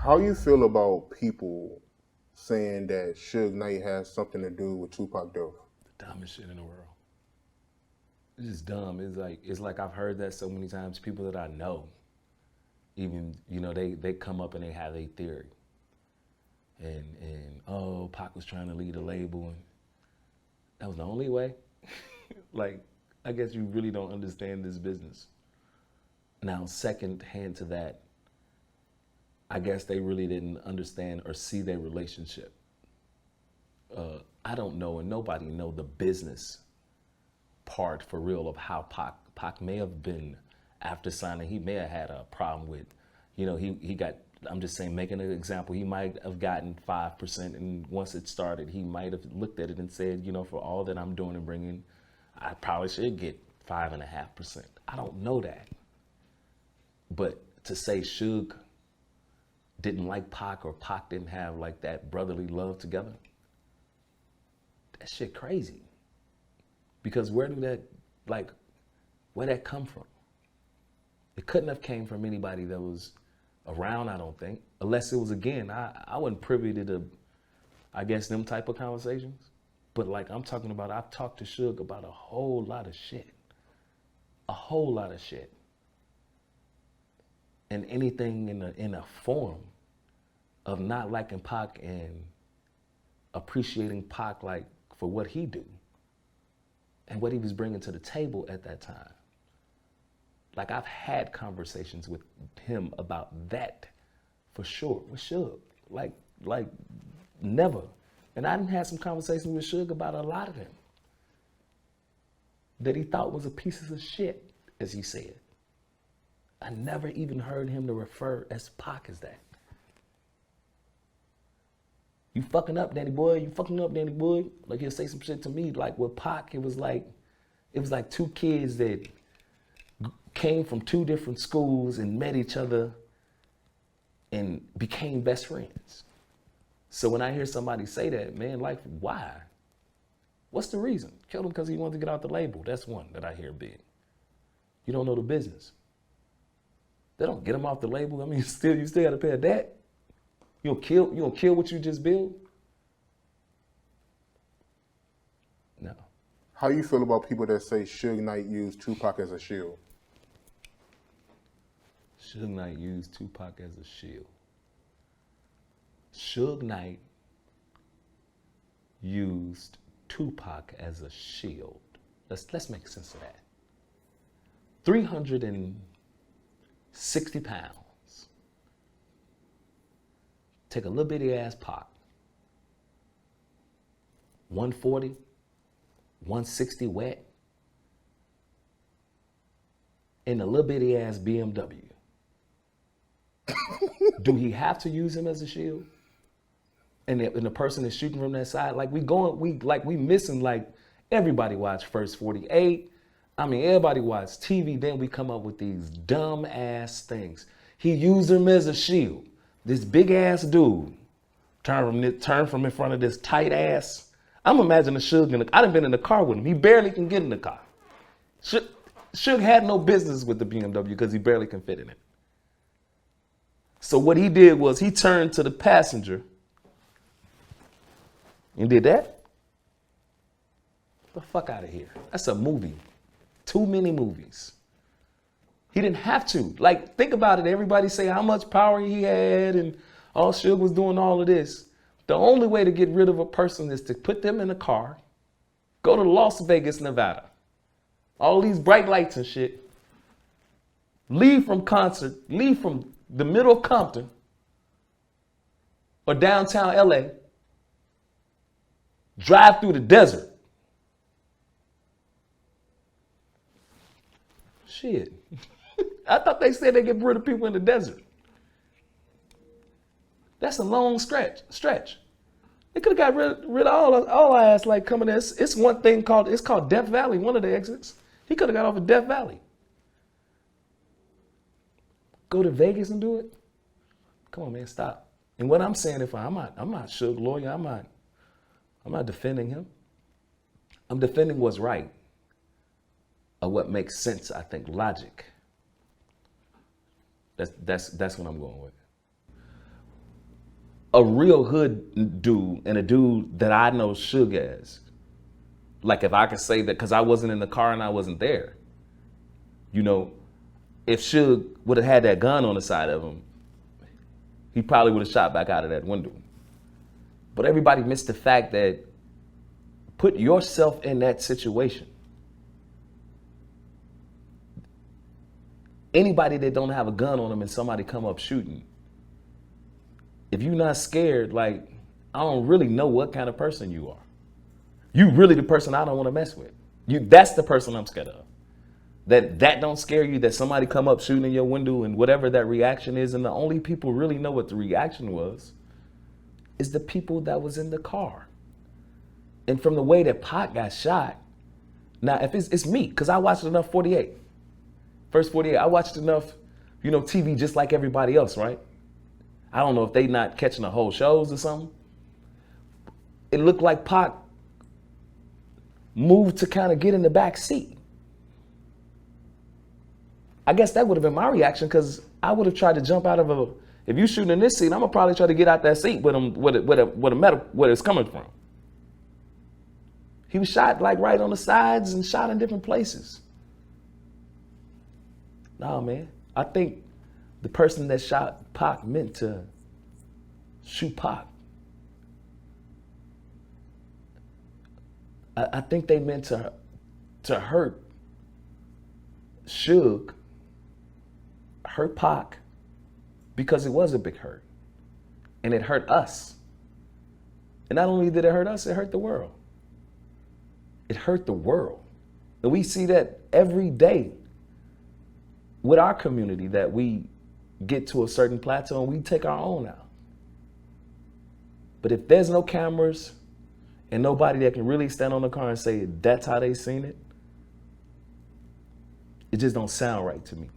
How you feel about people saying that Suge Knight has something to do with Tupac death? Dumbest shit in the world. It's just dumb. It's like I've heard that so many times. People that I know, even they come up and they have a theory. And oh, Pac was trying to lead a label, and that was the only way. Like, I guess you really don't understand this business. Now, second hand to that, I guess they really didn't understand or see their relationship. I don't know, and nobody know the business part for real of how Pac may have been after signing. He may have had a problem with, he got. I'm just saying, making an example, he might have gotten 5%, and once it started, he might have looked at it and said, for all that I'm doing and bringing, I probably should get 5.5%. I don't know that, but to say Suge didn't like Pac or Pac didn't have like that brotherly love together, that shit crazy. Because where that come from? It couldn't have came from anybody that was around, I don't think, unless it was, again, I wasn't privy to I guess them type of conversations. But like I'm talking about, I've talked to Suge about a whole lot of shit. A whole lot of shit. And anything in a form of not liking Pac and appreciating Pac like for what he do and what he was bringing to the table at that time. Like, I've had conversations with him about that for sure, with Suge. Like never. And I didn't have some conversations with Suge about a lot of them that he thought was a pieces of shit, as he said. I never even heard him to refer as Pac as that. You fucking up, Danny boy. You fucking up, Danny boy. Like, he'll say some shit to me. Like, with Pac, it was like two kids that came from two different schools and met each other and became best friends. So when I hear somebody say that, man, like, why? What's the reason? Killed him because he wanted to get out the label. That's one that I hear big. You don't know the business. They don't get him off the label. I mean, you still got to pay a debt. You don't kill what you just built? No. How you feel about people that say Suge Knight used Tupac as a shield? Suge Knight used Tupac as a shield. Suge Knight used Tupac as a shield. Let's make sense of that. 360 pounds. Take a little bitty ass Pac. 140, 160 wet, in a little bitty ass BMW. Do he have to use him as a shield? And the person is shooting from that side, like we missing, like, everybody watch First 48. I mean, everybody watch TV. Then we come up with these dumb ass things. He used him as a shield. This big ass dude turn from in front of this tight ass. I'm imagining Suge I done been in the car with him. He barely can get in the car. Suge had no business with the BMW because he barely can fit in it. So what he did was he turned to the passenger and did that. Get the fuck out of here. That's a movie. Too many movies. He didn't have to. Like, think about it. Everybody say how much power he had and all Suge was doing all of this. The only way to get rid of a person is to put them in a car, go to Las Vegas, Nevada. All these bright lights and shit. Leave from concert, leave from the middle of Compton or downtown LA. Drive through the desert. Shit. I thought they said they get rid of people in the desert. That's a long stretch. They could have got rid of all our ass like coming there. It's one thing called Death Valley, one of the exits. He could have got off of Death Valley. Go to Vegas and do it? Come on, man, stop. And what I'm saying, I'm not Suge lawyer. I'm not defending him. I'm defending what's right or what makes sense, I think, logic. That's what I'm going with. a real hood dude and a dude that I know Suge as, like if I could say that because I wasn't in the car and I wasn't there, you know, if Suge would have had that gun on the side of him, he probably would have shot back out of that window. But everybody missed the fact that put yourself in that situation. Anybody that don't have a gun on them and somebody come up shooting, if you're not scared, like, I don't really know what kind of person you are. You really the person I don't want to mess with. That's the person I'm scared of. That don't scare you, that somebody come up shooting in your window and whatever that reaction is, and the only people really know what the reaction was is the people that was in the car. And from the way that Pac got shot, now if it's me, because I watched enough 48. First 48, I watched enough, TV just like everybody else, right? I don't know if they not catching the whole shows or something. It looked like Pac moved to kind of get in the back seat. I guess that would have been my reaction because I would have tried to jump out of if you shooting in this seat, I'm gonna probably try to get out that seat with him, with a metal, where it's coming from. He was shot like right on the sides and shot in different places. Nah, man, I think the person that shot Pac meant to shoot Pac. I think they meant to hurt Suge, hurt Pac, because it was a big hurt. And it hurt us. And not only did it hurt us, it hurt the world. It hurt the world. And we see that every day with our community, that we get to a certain plateau and we take our own out. But if there's no cameras and nobody that can really stand on the car and say that's how they seen it, it just don't sound right to me.